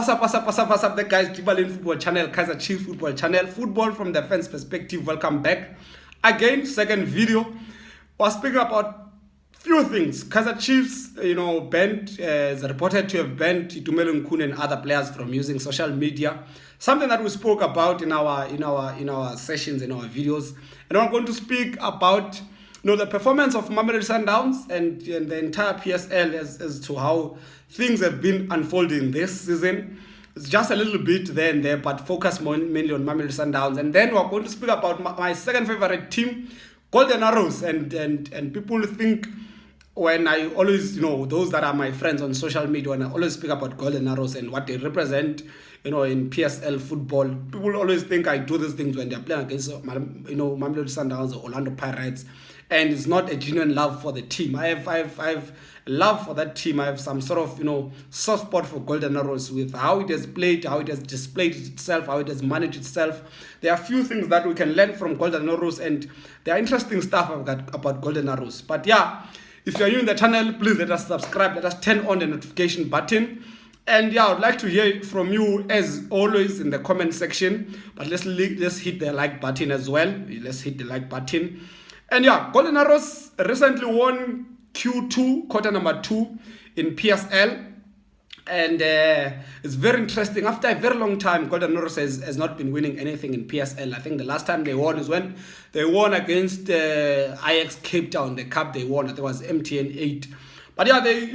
What's up, the guys? Itumeleng Football Channel, Kaizer Chiefs Football Channel, football from the fans' perspective. Welcome back. Again, second video. We're speaking about few things. Kaizer Chiefs, banned, is reported to have banned Itumeleng, Khune and other players from using social media. Something that we spoke about in our sessions, in our videos. And I'm going to speak about the performance of Mamelodi Sundowns and the entire PSL as to how things have been unfolding this season. It's just a little bit there and there, but focus mainly on Mamelodi Sundowns. And then we're going to speak about my second favorite team, Golden Arrows. And people think when I always, those that are my friends on social media, when I always speak about Golden Arrows and what they represent, in PSL football, people always think I do these things when they're playing against, Mamelodi Sundowns or Orlando Pirates. And it's not a genuine love for the team. I have love for that team. I have some sort of, soft spot for Golden Arrows with how it has played, how it has displayed itself, how it has managed itself. There are a few things that we can learn from Golden Arrows, and there are interesting stuff I've got about Golden Arrows. But yeah, if you're new in the channel, please let us subscribe, let us turn on the notification button. And yeah, I would like to hear from you as always in the comment section. But let's hit the like button as well. Let's hit the like button. And yeah, Golden Arrows recently won Q2, quarter number 2 in PSL. And it's very interesting. After a very long time, Golden Arrows has not been winning anything in PSL. I think the last time they won is when they won against Ajax Cape Town, the cup they won. I think it was MTN 8. But yeah, they,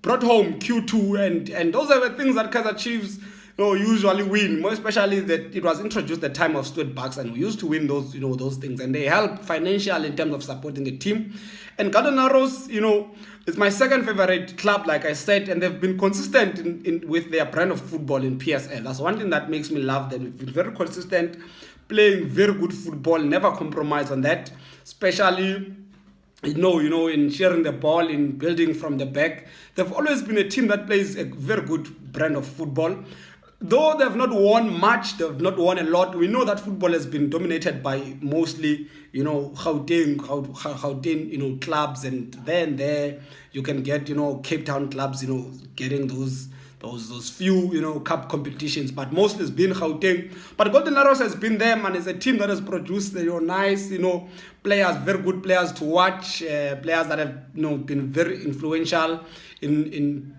brought home Q2. And those are the things that Kaizer Chiefs usually win, more especially that it was introduced the time of Stuart Bucks, and we used to win those, those things, and they help financially in terms of supporting the team. And Golden Arrows, it's my second favorite club, like I said, and they've been consistent with their brand of football in PSL. That's one thing that makes me love them. They've been very consistent, playing very good football, never compromise on that, especially in sharing the ball, in building from the back. They've always been a team that plays a very good brand of football. Though they've not won much, they've not won a lot, we know that football has been dominated by mostly, Gauteng, clubs, and then there you can get, Cape Town clubs, getting those few, cup competitions, but mostly it's been Gauteng. But Golden Arrows has been them, and it's a team that has produced, nice, players, very good players to watch, players that have, been very influential in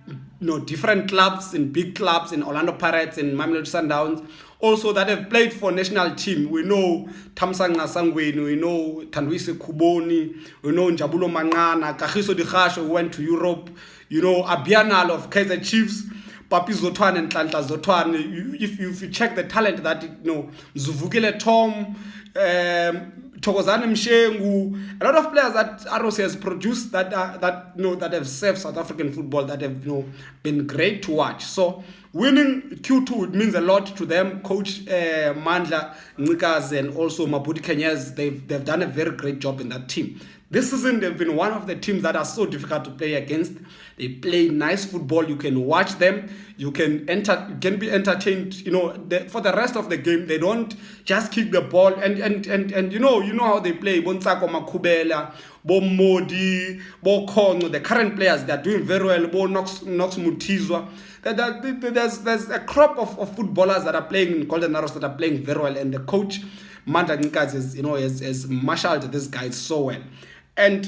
different clubs, in big clubs, in Orlando Pirates, in Mamelodi Sundowns, also that have played for national team. We know Thamsanqa Sangweni, we know Thandwiswe Khuboni, we know Njabulo Manqana, Kagiso Dikgasho, who went to Europe, Abianal of Kaizer Chiefs, Papi Zotwane and Nhlanhla Zotwane. If you check the talent that, Mzuvukile Tom, Thokozani Mshengu, a lot of players that Arrows has produced that have served South African football, that have been great to watch. So winning Q2, it means a lot to them. Coach Mandla Ncikazi and also Mabudi Kenyez, they've done a very great job in that team. This season, they've been one of the teams that are so difficult to play against. They play nice football. You can watch them. You can be entertained. For the rest of the game, they don't just kick the ball. And you know how they play. Bontsako Makubela, Bo Modi, Bo Khone, the current players, they're doing very well. Bo Knox Mutizwa. There's a crop of footballers that are playing in Golden Arrows that are playing very well. And the coach, Mandla Ncikazi, has marshaled these guys so well. And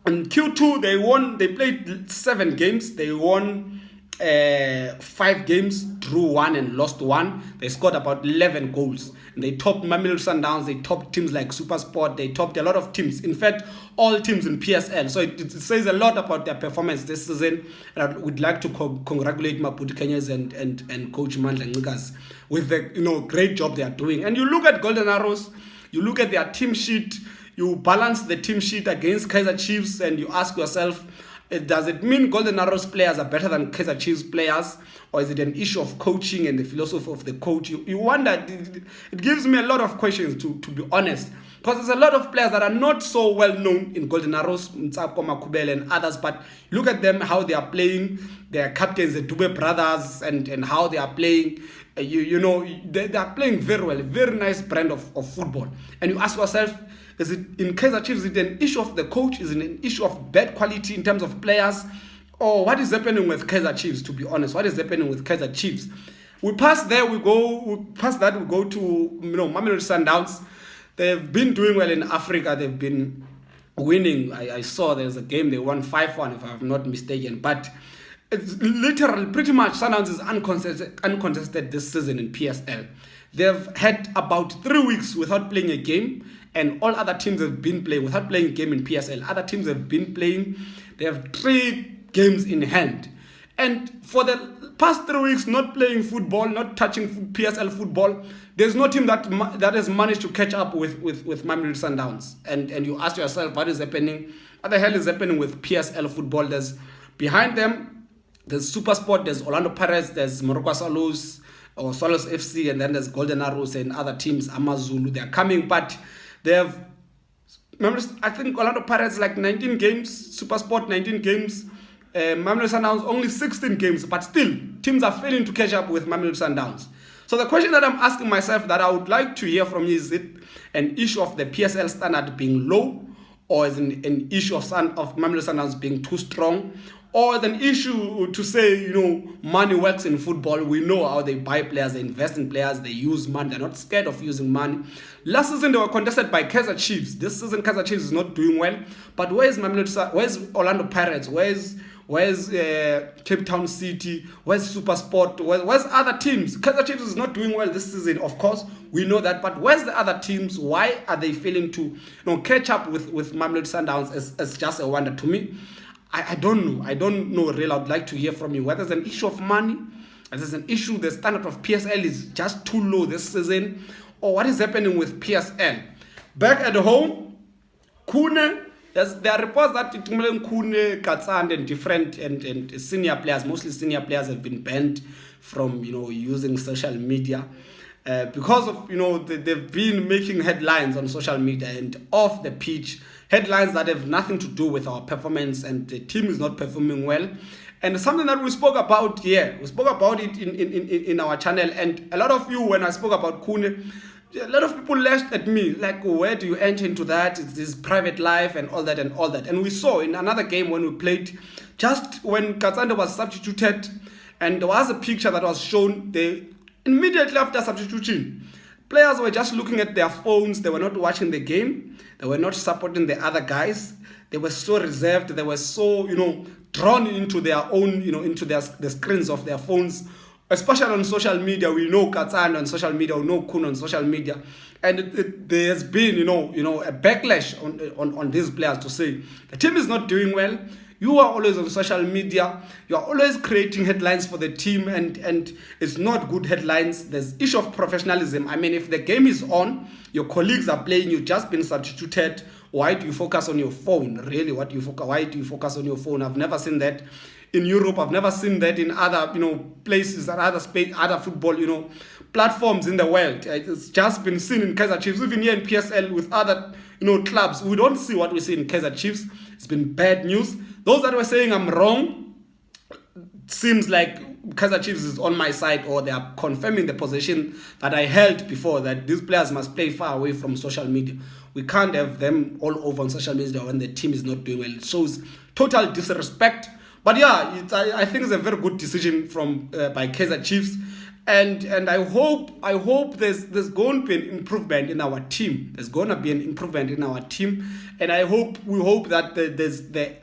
in Q2, they played 7 games. They won 5 games, drew 1 and lost 1. They scored about 11 goals. And they topped Mamelodi Sundowns. They topped teams like SuperSport. They topped a lot of teams. In fact, all teams in PSL. So it says a lot about their performance this season. And I would like to congratulate Mabudi Kenyez and Coach Mandla Ncikazi with the great job they are doing. And you look at Golden Arrows, you look at their team sheet, you balance the team sheet against Kaizer Chiefs, and you ask yourself, does it mean Golden Arrows players are better than Kaizer Chiefs players? Or is it an issue of coaching and the philosophy of the coach? You wonder. It gives me a lot of questions, to be honest. Because there's a lot of players that are not so well known in Golden Arrows, Ntsako Makubele and others, but look at them, how they are playing, their captains, the Dube brothers, and how they are playing. They are playing very well, a very nice brand of football. And you ask yourself, is it in Kaizer Chiefs, is it an issue of the coach? Is it an issue of bad quality in terms of players? Oh, what is happening with Kaizer Chiefs, to be honest? What is happening with Kaizer Chiefs? We pass there, we pass that, we go to, Mamelodi Sundowns. They've been doing well in Africa. They've been winning. I saw there's a game they won 5-1, if I'm not mistaken. But it's literally pretty much Sundowns is uncontested this season in PSL. They've had about 3 weeks without playing a game, and all other teams have been playing without playing a game in PSL. Other teams have been playing. They have 3 games in hand. And for the past 3 weeks, not playing football, not touching PSL football, there's no team that has managed to catch up with Mamelodi Sundowns. And you ask yourself, what is happening? What the hell is happening with PSL football? There's behind them, there's SuperSport, there's Orlando Pirates, there's Morocco Swallows or Swallows FC, and then there's Golden Arrows and other teams, Amazulu. They're coming, but they have, I think Orlando Pirates like 19 games, SuperSport 19 games, Mamelodi Sundowns only 16 games, but still teams are failing to catch up with Mamelodi Sundowns. So the question that I'm asking myself that I would like to hear from you, is it an issue of the PSL standard being low, or is it an issue of Mamelodi Sundowns being too strong, or is it an issue to say, money works in football? We know how they buy players, they invest in players, they use money, they're not scared of using money. Last season they were contested by Kaizer Chiefs. This season Kaizer Chiefs is not doing well, but where's Orlando Pirates? Where's Cape Town City? Where's SuperSport? Where's other teams? Kaizer Chiefs is not doing well this season, of course, we know that. But where's the other teams? Why are they failing to catch up with Mamelodi Sundowns? It's just a wonder to me. I don't know. I don't know really. I'd like to hear from you whether it's an issue of money, whether it's an issue the standard of PSL is just too low this season, or what is happening with PSL. Back at home, Khune. There are reports that Itumeleng, Khune, Katsand, and different and senior players, mostly senior players, have been banned from using social media because of they've been making headlines on social media and off the pitch, headlines that have nothing to do with our performance, and the team is not performing well. And something that we spoke about here, we spoke about it in our channel, and a lot of you, when I spoke about Khune, a lot of people laughed at me, like, where do you enter into that? It's this private life and all that and all that. And we saw in another game when we played, just when Katsande was substituted, and there was a picture that was shown, they immediately after substitution, players were just looking at their phones. They were not watching the game. They were not supporting the other guys. They were so reserved. They were so, drawn into their own, into the screens of their phones. Especially on social media, we know Katsand on social media, we know Khune on social media, and there has been, a backlash on these players to say the team is not doing well. You are always on social media. You are always creating headlines for the team, and it's not good headlines. There's issue of professionalism. I mean, if the game is on, your colleagues are playing, you've just been substituted. Why do you focus on your phone? Really, why do you focus on your phone? I've never seen that in Europe. I've never seen that in other, places and other football, platforms in the world. It's just been seen in Kaizer Chiefs, even here in PSL with other, clubs. We don't see what we see in Kaizer Chiefs. It's been bad news. Those that were saying I'm wrong, seems like Kaizer Chiefs is on my side, or they are confirming the position that I held before, that these players must play far away from social media. We can't have them all over on social media when the team is not doing well. It shows total disrespect. But yeah, I think it's a very good decision by Kaizer Chiefs, and I hope there's going to be an improvement in our team. There's going to be an improvement in our team, and we hope that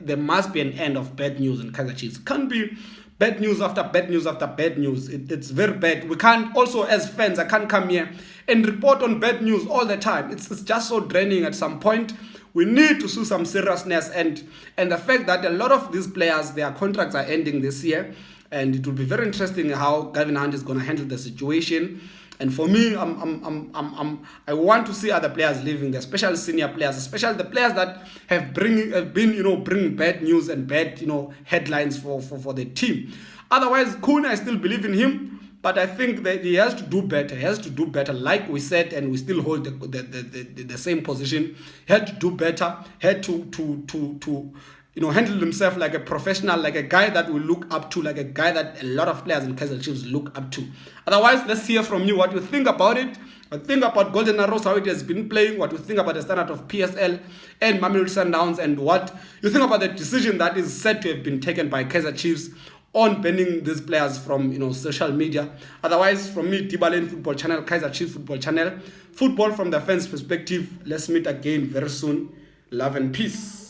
there must be an end of bad news in Kaizer Chiefs. It can't be bad news after bad news after bad news. It's very bad. We can't also, as fans, I can't come here and report on bad news all the time. It's just so draining at some point. We need to see some seriousness, and the fact that a lot of these players, their contracts are ending this year, and it will be very interesting how Gavin Hunt is going to handle the situation. And for me, I want to see other players leaving, especially senior players, especially the players that have been bringing bad news and bad headlines for the team. Otherwise, Khune, I still believe in him. But I think that he has to do better. He has to do better, like we said, and we still hold the same position. He had to do better. He had to handle himself like a professional, like a guy that we look up to, like a guy that a lot of players in Kaizer Chiefs look up to. Otherwise, let's hear from you what you think about it. what you think about Golden Arrows, how it has been playing, what you think about the standard of PSL and Mamelodi Sundowns, and what you think about the decision that is said to have been taken by Kaizer Chiefs on banning these players from social media. Otherwise, from me, Itumeleng Football Channel, Kaizer Chiefs Football Channel, football from the fans' perspective. Let's meet again very soon. Love and peace.